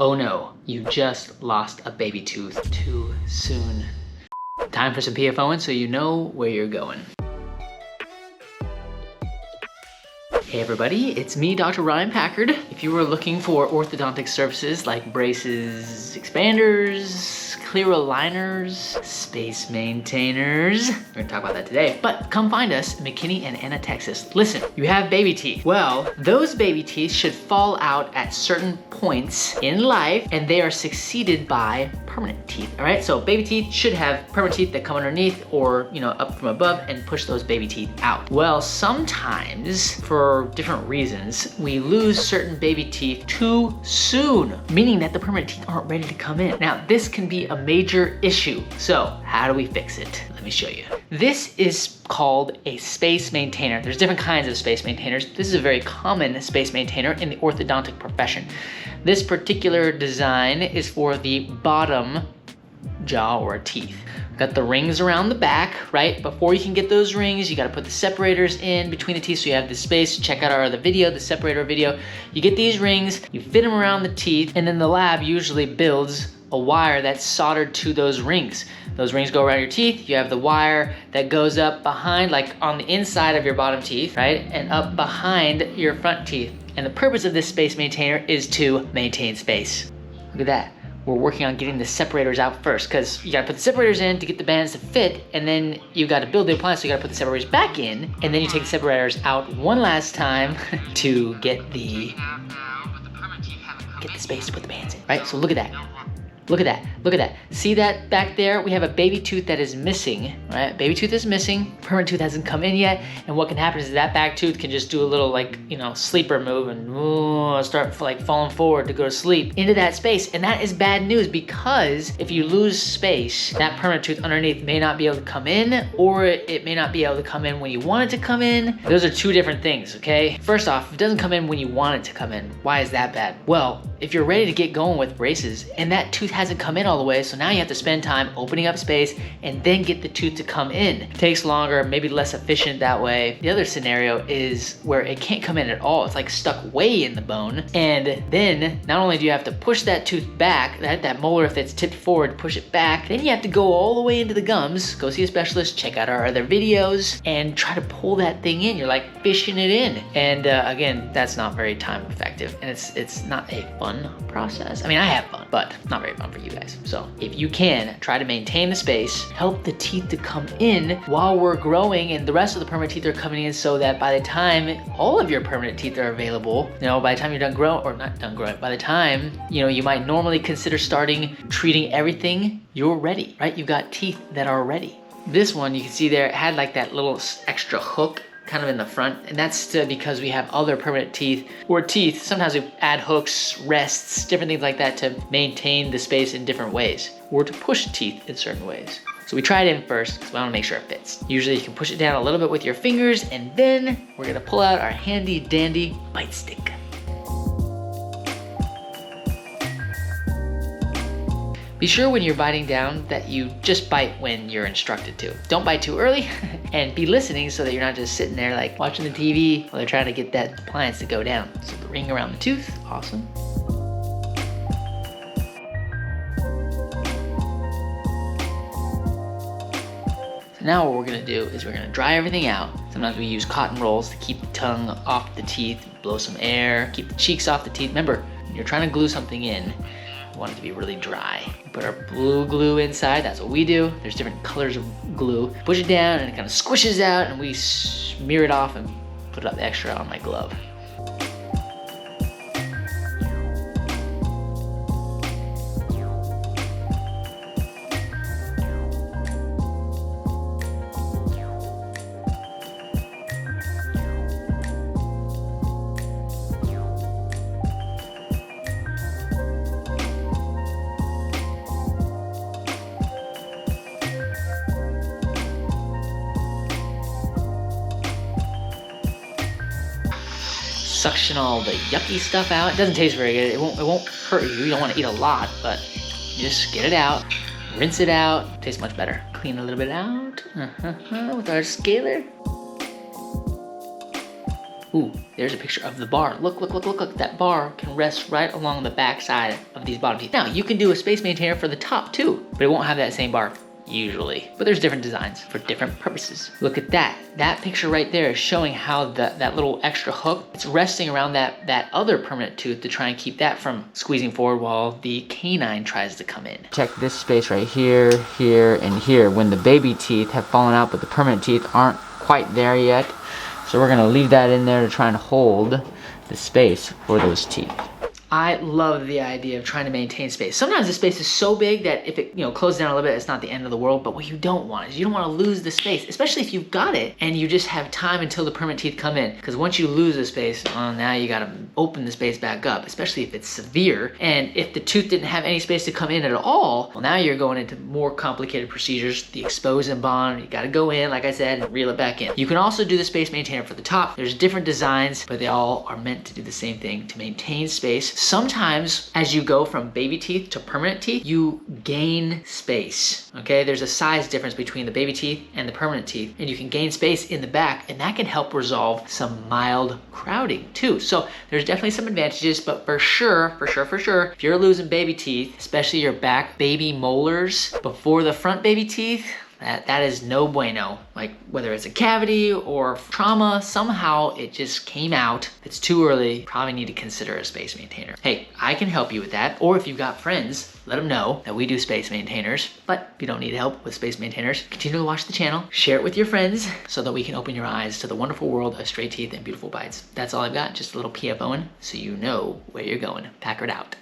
Oh no, you just lost a baby tooth too soon. Time for some PFOing so you know where you're going. Hey everybody, it's me, Dr. Ryan Packard. If you were looking for orthodontic services like braces, expanders, clear aligners, space maintainers, we're gonna talk about that today, but come find us in McKinney and Anna, Texas. Listen, you have baby teeth. Well, those baby teeth should fall out at certain points in life and they are succeeded by permanent teeth, all right? So baby teeth should have permanent teeth that come underneath or, up from above and push those baby teeth out. Well, sometimes for different reasons, we lose certain baby teeth too soon, meaning that the permanent teeth aren't ready to come in. Now, this can be a major issue. So how do we fix it? Let me show you. This is called a space maintainer. There's different kinds of space maintainers. This is a very common space maintainer in the orthodontic profession. This particular design is for the bottom jaw or teeth. Got the rings around the back, right? Before you can get those rings, you gotta put the separators in between the teeth so you have the space. Check out our other video, the separator video. You get these rings, you fit them around the teeth, and then the lab usually builds a wire that's soldered to those rings. Those rings go around your teeth. You have the wire that goes up behind, like on the inside of your bottom teeth, right? And up behind your front teeth. And the purpose of this space maintainer is to maintain space. Look at that. We're working on getting the separators out first because you gotta put the separators in to get the bands to fit, and then you gotta build the appliance, so you gotta put the separators back in, and then you take the separators out one last time to get the space to put the bands in, right? So look at that. Look at that, look at that. See that back there? We have a baby tooth that is missing, right? Baby tooth is missing, permanent tooth hasn't come in yet, and what can happen is that back tooth can just do a little sleeper move and start falling forward to go to sleep into that space, and that is bad news because if you lose space, that permanent tooth underneath may not be able to come in, or it may not be able to come in when you want it to come in. Those are two different things, okay? First off, if it doesn't come in when you want it to come in, why is that bad? Well, if you're ready to get going with braces and that tooth hasn't come in all the way, so now you have to spend time opening up space and then get the tooth to come in. It takes longer, maybe less efficient that way. The other scenario is where it can't come in at all. It's like stuck way in the bone. And then not only do you have to push that tooth back, that molar, if it's tipped forward, push it back, then you have to go all the way into the gums, go see a specialist, check out our other videos, and try to pull that thing in. You're like fishing it in. And again, that's not very time effective. And it's not a fun process. I mean, I have fun, but not very fun for you guys. So if you can, try to maintain the space, help the teeth to come in while we're growing and the rest of the permanent teeth are coming in, so that by the time all of your permanent teeth are available, by the time you're done growing, or not done growing, by the time, you might normally consider treating everything, you're ready, right? You've got teeth that are ready. This one, you can see there, it had like that little extra hook kind of in the front, and that's because we have other permanent teeth or teeth. Sometimes we add hooks, rests, different things like that to maintain the space in different ways, or to push teeth in certain ways. So we try it in first because we want to make sure it fits. Usually you can push it down a little bit with your fingers, and then we're gonna pull out our handy dandy bite stick. Be sure when you're biting down that you just bite when you're instructed to. Don't bite too early and be listening so that you're not just sitting there like watching the TV while they're trying to get that appliance to go down. So the ring around the tooth, awesome. So now what we're gonna do is we're gonna dry everything out. Sometimes we use cotton rolls to keep the tongue off the teeth, blow some air, keep the cheeks off the teeth. Remember, when you're trying to glue something in, we want it to be really dry. We put our blue glue inside, that's what we do. There's different colors of glue. Push it down and it kind of squishes out, and we smear it off and put up the extra on my glove. Suction all the yucky stuff out. It doesn't taste very good. It won't hurt you. You don't want to eat a lot, but you just get it out, rinse it out. Tastes much better. Clean a little bit out with our scaler. Ooh, there's a picture of the bar. Look, look, look, look, look. That bar can rest right along the back side of these bottom teeth. Now, you can do a space maintainer for the top too, but it won't have that same bar usually. But there's different designs for different purposes. Look at that. That picture right there is showing how that little extra hook, it's resting around that other permanent tooth to try and keep that from squeezing forward while the canine tries to come in. Check this space right here, here, and here. When the baby teeth have fallen out, but the permanent teeth aren't quite there yet. So we're gonna leave that in there to try and hold the space for those teeth. I love the idea of trying to maintain space. Sometimes the space is so big that if it closes down a little bit, it's not the end of the world. But what you don't want is you don't want to lose the space, especially if you've got it and you just have time until the permanent teeth come in. Because once you lose the space, well, now you got to open the space back up, especially if it's severe. And if the tooth didn't have any space to come in at all, well, now you're going into more complicated procedures. The expose and bond, you got to go in, like I said, and reel it back in. You can also do the space maintainer for the top. There's different designs, but they all are meant to do the same thing, to maintain space. Sometimes as you go from baby teeth to permanent teeth, you gain space, okay? There's a size difference between the baby teeth and the permanent teeth, and you can gain space in the back, and that can help resolve some mild crowding too. So there's definitely some advantages, but for sure, if you're losing baby teeth, especially your back baby molars before the front baby teeth, that is no bueno. Like whether it's a cavity or trauma, somehow it just came out. It's too early. Probably need to consider a space maintainer. Hey, I can help you with that. Or if you've got friends, let them know that we do space maintainers. But if you don't need help with space maintainers, continue to watch the channel, share it with your friends so that we can open your eyes to the wonderful world of straight teeth and beautiful bites. That's all I've got, just a little PFOing so you know where you're going. Packard out.